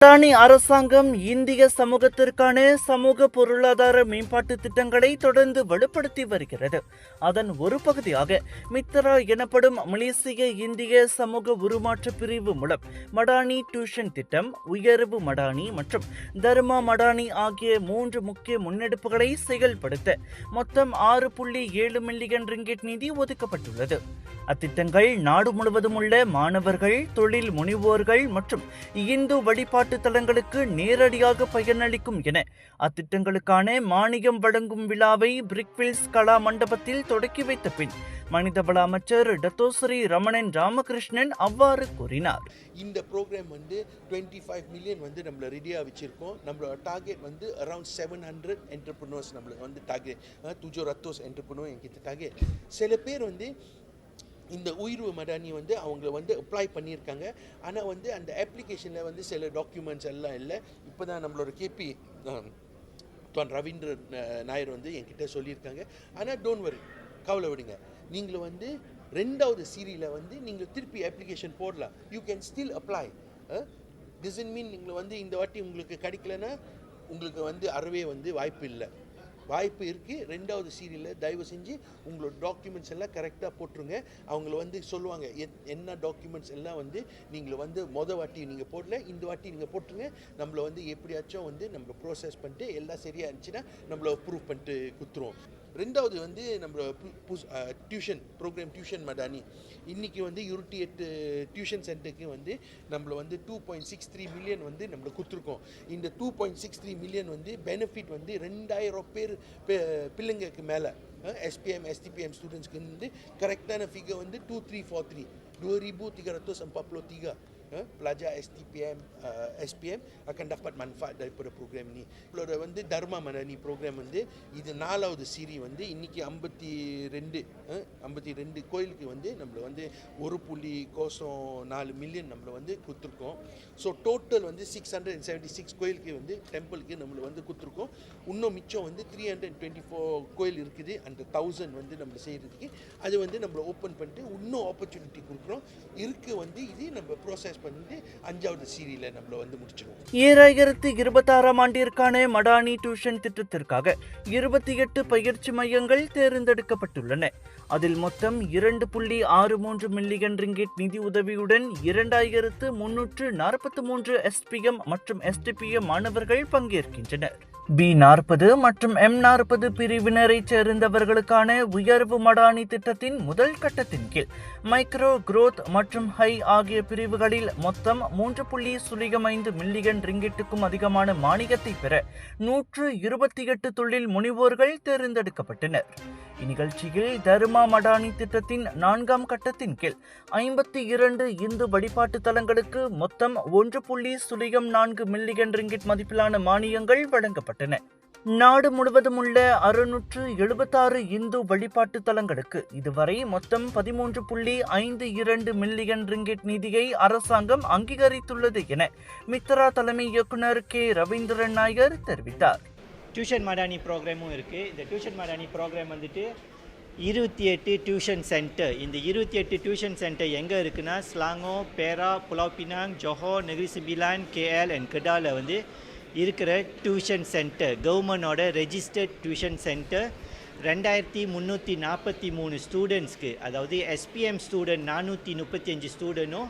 மடானி அரசாங்கம் இந்திய சமூகத்திற்கான சமூக பொருளாதார மேம்பாட்டு திட்டங்களை தொடர்ந்து வலுப்படுத்தி வருகிறது. அதன் ஒரு பகுதியாக மித்ரா எனப்படும் மலேசிய இந்திய சமூக உருமாற்ற பிரிவு மூலம் மடானி டியூஷன் திட்டம், உயர்வு மடானி மற்றும் தர்மா மடானி ஆகிய 3 முக்கிய முன்னெடுப்புகளை செயல்படுத்த மொத்தம் 6.7 மில்லியன் ரிங்கிட் நிதி ஒதுக்கப்பட்டுள்ளது. அத்திட்டங்கள் நாடு முழுவதும் உள்ள மாணவர்கள், தொழில் முனைவோர்கள் மற்றும் இந்து வழிபாட்டு தலங்களுக்கு நேரடியாக பயனளிக்கும் என அத்திட்டங்களுக்கான மானியம் வழங்கும் விழாவை பிரிக்வில்ஸ் கலா மண்டபத்தில் தொடக்கி வைத்த பின் மனிதவள அமைச்சர் டத்தோஸ்ரீ ரமணன் ராமகிருஷ்ணன் அவ்வாறு கூறினார். இந்த ப்ரோக்ராம் 25 மில்லியன் நம்மள ரெடியாக வச்சுருக்கோம். நம்மளோட டார்கெட் அரௌண்ட் 700 என்டர்பிரினர்ஸ் நம்மளுக்கு டார்கெட் 700 என்டர்பிரினர் என்கிட்ட டார்கெட். சில பேர் இந்த உயர்வு மடானி அவங்க அப்ளை பண்ணியிருக்காங்க. ஆனால் அந்த அப்ளிகேஷனில் சில டாக்குமெண்ட்ஸ் எல்லாம் இல்லை. இப்போ தான் நம்மளோட கேபி ரவீந்திர நாயர் என்கிட்ட சொல்லியிருக்காங்க. ஆனால் டோன்ட் வரி, கவலை விடுங்க. நீங்களும் ரெண்டாவது சீரியில் நீங்கள் திருப்பி அப்ளிகேஷன் போடலாம். You can still apply. Doesn't mean நீங்கள் இந்த வாட்டி உங்களுக்கு கிடைக்கலன்னா உங்களுக்கு அறவே வாய்ப்பு இல்லை. வாய்ப்பு இருக்குது. ரெண்டாவது சீரியலில் தயவு செஞ்சு உங்களோட டாக்குமெண்ட்ஸ் எல்லாம் கரெக்டாக போட்டுருங்க. அவங்கள சொல்லுவாங்க என்ன டாக்குமெண்ட்ஸ் எல்லாம் நீங்கள் மொதல் வாட்டி நீங்கள் போடல, இந்த வாட்டி நீங்கள் போட்டுருங்க. நம்மளை எப்படியாச்சும் நம்ம ப்ரோசஸ் பண்ணிட்டு எல்லாம் சரியாக இருந்துச்சுன்னா நம்மளை அப்ரூவ் பண்ணிட்டு கொடுத்துருவோம். ரெண்டாவது நம்ம டியூஷன் ப்ரோக்ராம் டியூஷன் மடானி இன்றைக்கி 28 டியூஷன் சென்டருக்கு நம்மளை 2.63 மில்லியன் நம்மளை கொடுத்துருக்கோம். இந்த 2.63 மில்லியன் பெனிஃபிட் 2000 பேர் பிள்ளைங்களுக்கு மேலே SPM STPM ஸ்டூடெண்ட்ஸ்க்கு கரெக்டான figure 2343 2343 pelajar STPM SPM akan dapat manfaat daripada program ini. நம்மளோட தர்மா மடானி ப்ரோக்ராம் இது 4வது சீரி இன்னைக்கு 52 கோயிலுக்கு நம்மள 1.04 மில்லியன் நம்மள கொடுத்துருக்கோம். ஸோ டோட்டல் 676 கோயிலுக்கு டெம்பிளுக்கு நம்மள கொடுத்துருக்கோம். இன்னும் மிச்சம் 324 கோயில் இருக்குது. அந்த 1000 நம்ம செய்கிறதுக்கு அது நம்மள ஓப்பன் பண்ணிட்டு இன்னும் ஆப்பர்ச்சுனிட்டி கொடுக்குறோம். இருக்கு இது நம்ம ப்ரோசஸ் பண்ணிட்டு 5வது சீரியில் நம்மள முடிச்சிடுவோம். 2026ஆம் ஆண்டிற்கான மடானி டியூஷன் திட்டத்திற்காக 28 பயிற்சி மையங்கள் தேர்ந்தெடுக்கப்பட்டுள்ளன. அதில் மொத்தம் 2.63 மில்லியன் ரிங்கிட் நிதி உதவியுடன் 2343 SPM மற்றும் STPM மாணவர்கள் பங்கேற்கின்றனர். B40 மற்றும் M40 பிரிவினரை சேர்ந்தவர்களுக்கான உயர்வு மடானி திட்டத்தின் முதல் கட்டத்தின் கீழ் மைக்ரோ, குரோத் மற்றும் ஹை ஆகிய பிரிவுகளில் மொத்தம் 3.05 மில்லியன் ரிங்கிட்டுக்கும் அதிகமான மானியத்தை பெற 128 தொழில் முனைவோர்கள் தேர்ந்தெடுக்கப்பட்டனர். இந்நிகழ்ச்சியில் தர்மா மடானி திட்டத்தின் 4ஆம் கட்டத்தின் கீழ் 52 இந்து வழிபாட்டு தலங்களுக்கு மொத்தம் 1.04 மில்லியன் ரிங்கிட் மதிப்பிலான மானியங்கள் வழங்கப்பட்டன. நாடு முழுவதும் உள்ள 676 இந்து வழிபாட்டு தலங்களுக்கு இதுவரை மொத்தம் 13.52 மில்லியன் ரிங்கிட் நிதியை அரசாங்கம் அங்கீகரித்துள்ளது என மித்ரா தலைமை இயக்குனர் கே ரவீந்திரன் நாயர் தெரிவித்தார். டியூஷன் மடானி ப்ரோக்ராமும் இருக்குது. இந்த tuition Madani programme 28 tuition centre. இந்த 28 டியூஷன் சென்டர் எங்கே இருக்குன்னா Selangor, Perak, Pulau Pinang, Johor, Negeri Sembilan, KL and கெடாவில் இருக்கிற டியூஷன் சென்டர். கவர்மெண்டோட ரெஜிஸ்டர்ட் டியூஷன் சென்டர். 2343 ஸ்டூடெண்ட்ஸ்க்கு, அதாவது SPM ஸ்டூடெண்ட் 435 ஸ்டூடெண்ட்டும்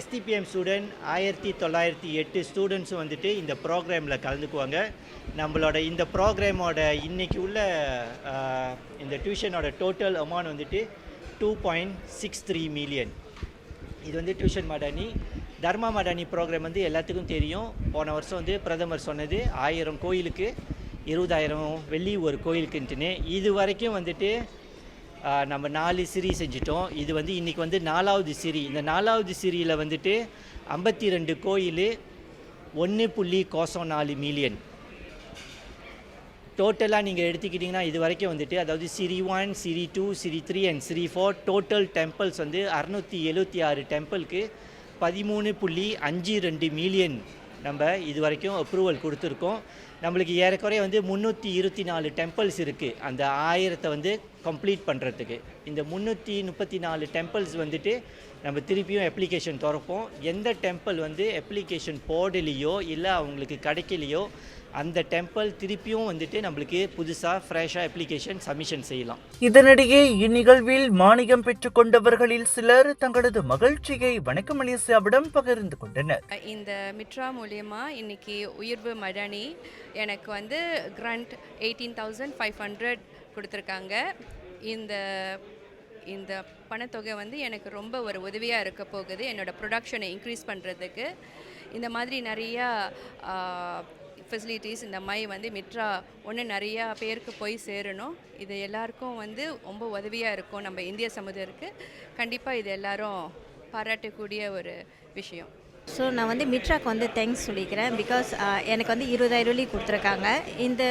STPM ஸ்டூடெண்ட் 1908 ஸ்டூடெண்ட்ஸும் இந்த ப்ரோக்ராமில் கலந்துக்குவாங்க. நம்மளோட இந்த ப்ரோக்ராமோட இன்றைக்கி உள்ள இந்த டியூஷனோட டோட்டல் அமௌண்ட் 2.63 மில்லியன். இது டியூஷன் மடானி. தர்மா மடானி ப்ரோக்ராம் எல்லாத்துக்கும் தெரியும். போன வருஷம் பிரதமர் சொன்னது 1000 கோயிலுக்கு 20,000 வெள்ளி ஒரு கோயிலுக்குன்ட்டுன்னு. இது வரைக்கும் நம்ம 4 சீரி செஞ்சிட்டோம். இது இன்றைக்கி 4வது சீரி. இந்த 4வது சீரியில் 52 கோயில் 1.04 மில்லியன். டோட்டலாக நீங்கள் எடுத்துக்கிட்டிங்கன்னா இது வரைக்கும் அதாவது சீரி 1, சீரி 2, சீரி 3 அண்ட் சீரி 4 டோட்டல் டெம்பிள்ஸ் 676 டெம்பிளுக்கு 13.52 மில்லியன் நம்ம இது வரைக்கும் அப்ரூவல் கொடுத்துருக்கோம். நம்மளுக்கு ஏறக்குறைய வந்து 324 டெம்பிள்ஸ் இருக்குது அந்த 1000 வந்து கம்ப்ளீட் பண்ணுறதுக்கு. இந்த 334 டெம்பிள்ஸ் வந்துட்டு நம்ம திருப்பியும் அப்ளிகேஷன் திறப்போம். எந்த டெம்பிள் வந்து அப்ளிகேஷன் போடலையோ இல்லை அவங்களுக்கு கிடைக்கலையோ அந்த டெம்பிள் திருப்பியும் வந்துட்டு நம்மளுக்கு புதுசாக ஃப்ரெஷ்ஷாக அப்ளிகேஷன் சப்மிஷன் செய்யலாம். இதனிடையே இந்நிகழ்வில் மானியம் பெற்றுக் கொண்டவர்களில் சிலர் தங்களது மகிழ்ச்சியை வணக்கம் மலேசியாவிடம் பகிர்ந்து கொண்டனர். இந்த மிட்ரா மூலயமா இன்னைக்கு உயர்வு மடானி எனக்கு வந்து கிராண்ட் 18,500 கொடுத்துருக்காங்க. இந்த பணத்தொகை வந்து எனக்கு ரொம்ப ஒரு உதவியாக இருக்க போகுது என்னோட ப்ரொடக்ஷனை இன்க்ரீஸ் பண்ணுறதுக்கு. இந்த மாதிரி நிறையா ஃபெசிலிட்டிஸ் இந்த மாதிரி வந்து மிட்ரா நிறையா பேருக்கு போய் சேரணும். இது எல்லாருக்கும் வந்து ரொம்ப உதவியாக இருக்கும். நம்ம இந்திய சமுதாயத்துக்கு கண்டிப்பாக இது எல்லாரும் பாராட்டக்கூடிய ஒரு விஷயம். ஸோ நான் வந்து மிட்ராக்கு வந்து தேங்க்ஸ் சொல்லிக்கிறேன். பிகாஸ் எனக்கு வந்து 20,000 கொடுத்துருக்காங்க. இந்த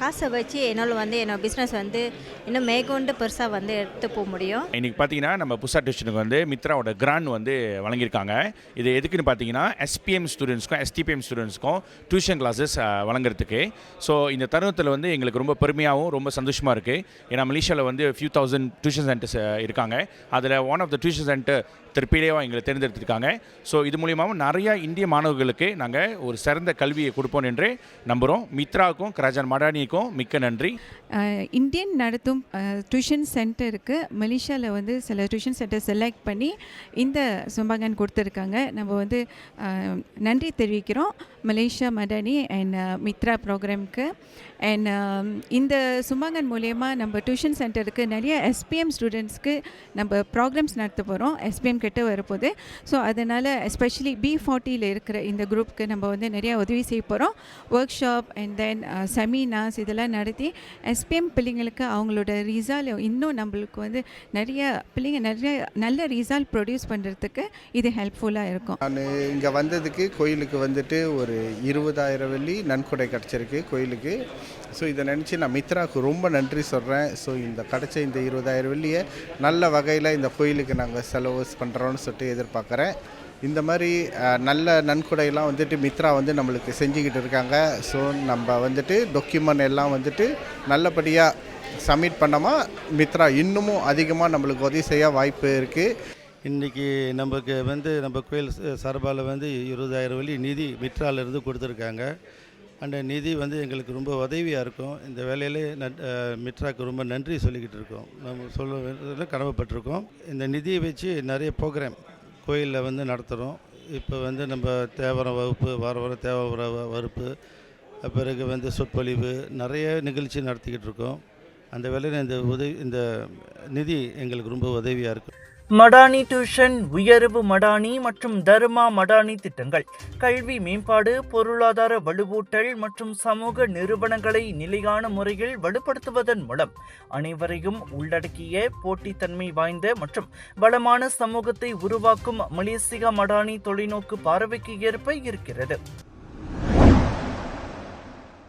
காசை வச்சு என்னால் வந்து என்னோட பிஸ்னஸ் வந்து இன்னும் மேற்கொண்டு பெருசாக வந்து எடுத்து போக முடியும். இன்றைக்கி பார்த்தீங்கன்னா நம்ம புதுசா டியூஷனுக்கு வந்து மித்ராவோட கிராண்ட் வந்து வழங்கியிருக்காங்க. இது எதுக்குன்னு பார்த்தீங்கன்னா SPM ஸ்டூடெண்ட்ஸ்க்கும் STPM ஸ்டூடெண்ட்ஸ்க்கும் டியூஷன் கிளாஸஸ் வழங்குறதுக்கு. ஸோ இந்த தருணத்தில் வந்து எங்களுக்கு ரொம்ப பெருமையாகவும் ரொம்ப சந்தோஷமாக இருக்குது. ஏன்னா மலேசியாவில் வந்து ஃபியூ தௌசண்ட் டியூஷன் சென்டர்ஸ் இருக்காங்க. அதில் one of the tuition centre திருப்பிலேயே எங்களை தேர்ந்தெடுத்திருக்காங்க. ஸோ இது மூலியமாகவும் நிறையா இந்திய மாணவர்களுக்கு நாங்கள் ஒரு சிறந்த கல்வியை கொடுப்போம் என்று நம்புகிறோம். மித்ராவுக்கும் கிராஜான் மடானிக்கும் மிக்க நன்றி. இந்தியன் நடத்தும் டியூஷன் சென்டருக்கு மலேசியாவில் வந்து சில டியூஷன் சென்டர் செலக்ட் பண்ணி இந்த சும்பாங்கன் கொடுத்துருக்காங்க. நம்ம வந்து நன்றி தெரிவிக்கிறோம் மலேசியா மடானி அண்ட் மித்ரா ப்ரோக்ராம்க்கு. அண்ட் இந்த சும்பாங்கன் மூலயமா நம்ம டியூஷன் சென்டருக்கு நிறைய SPM ஸ்டூடெண்ட்ஸ்க்கு நம்ம ப்ரோக்ராம்ஸ் நடத்த போகிறோம். SPM கிட்ட வரப்போகுது. ஸோ அதனால் எஸ்பெஷலி B40 இருக்கிற இந்த குரூப்புக்கு நம்ம வந்து நிறையா உதவி செய்ய போகிறோம். Work shop and then seminars இதெல்லாம் நடத்தி SPM பிள்ளைங்களுக்கு அவங்களோட ரிசல்ட் இன்னும் நம்மளுக்கு வந்து நிறைய பிள்ளைங்க நிறைய நல்ல ரிசல்ட் ப்ரொடியூஸ் பண்ணுறதுக்கு இது ஹெல்ப்ஃபுல்லாக இருக்கும். நான் இங்கே வந்ததுக்கு கோயிலுக்கு வந்துட்டு ஒரு 20,000 வெள்ளி நன்கொடை கிடச்சிருக்கு கோயிலுக்கு. ஸோ இதை நினச்சி நான் மித்ராவுக்கு ரொம்ப நன்றி சொல்கிறேன். ஸோ இந்த கிடச்ச இந்த 20,000 வெள்ளியை நல்ல வகையில் இந்த கோயிலுக்கு நாங்கள் செலவு பண்ணுறோன்னு சொல்லிட்டு எதிர்பார்க்குறேன். இந்த மாதிரி நல்ல நன்கொடையெல்லாம் வந்துட்டு மித்ரா வந்து நம்மளுக்கு செஞ்சுக்கிட்டு இருக்காங்க. ஸோ நம்ம வந்துட்டு டாக்குமெண்ட் எல்லாம் வந்துட்டு நல்லபடியாக சப்மிட் பண்ணாமல் மித்ரா இன்னமும் அதிகமாக நம்மளுக்கு உதவி செய்ய வாய்ப்பு இருக்குது. இன்றைக்கி நமக்கு வந்து நம்ம கோயில் சார்பால் வந்து 20,000 வெள்ளி நிதி மித்ராவிலேருந்து கொடுத்துருக்காங்க. அந்த நிதி வந்து எங்களுக்கு ரொம்ப உதவியாக இருக்கும். இந்த வேலையிலே மித்ராவுக்கு ரொம்ப நன்றி சொல்லிக்கிட்டு இருக்கோம். நம்ம சொல்ல கடமைப்பட்டிருக்கோம். இந்த நிதியை வச்சு நிறைய ப்ரோக்ராம் கோயிலில் வந்து நடத்துகிறோம். இப்போ வந்து நம்ம தேவாரம் வகுப்பு வாரம் தேவார வகுப்பு பிறகு வந்து சொற்பொழிவு நிறைய நிகழ்ச்சி நடத்திக்கிட்டு இருக்கோம். அந்த வேலையில் இந்த நிதி எங்களுக்கு ரொம்ப உதவியாக இருக்கும். மடானி டியூஷன், உயர்வு மடானி மற்றும் தர்மா மடானி திட்டங்கள் கல்வி மேம்பாடு, பொருளாதார வலுவூட்டல் மற்றும் சமூக நிறுவனங்களை நிலையான முறையில் வலுப்படுத்துவதன் மூலம் அனைவரையும் உள்ளடக்கிய போட்டித்தன்மை வாய்ந்த மற்றும் வளமான சமூகத்தை உருவாக்கும் மலேசியா மடானி தொலைநோக்கு பார்வைக்கு ஏற்ப இருக்கிறது.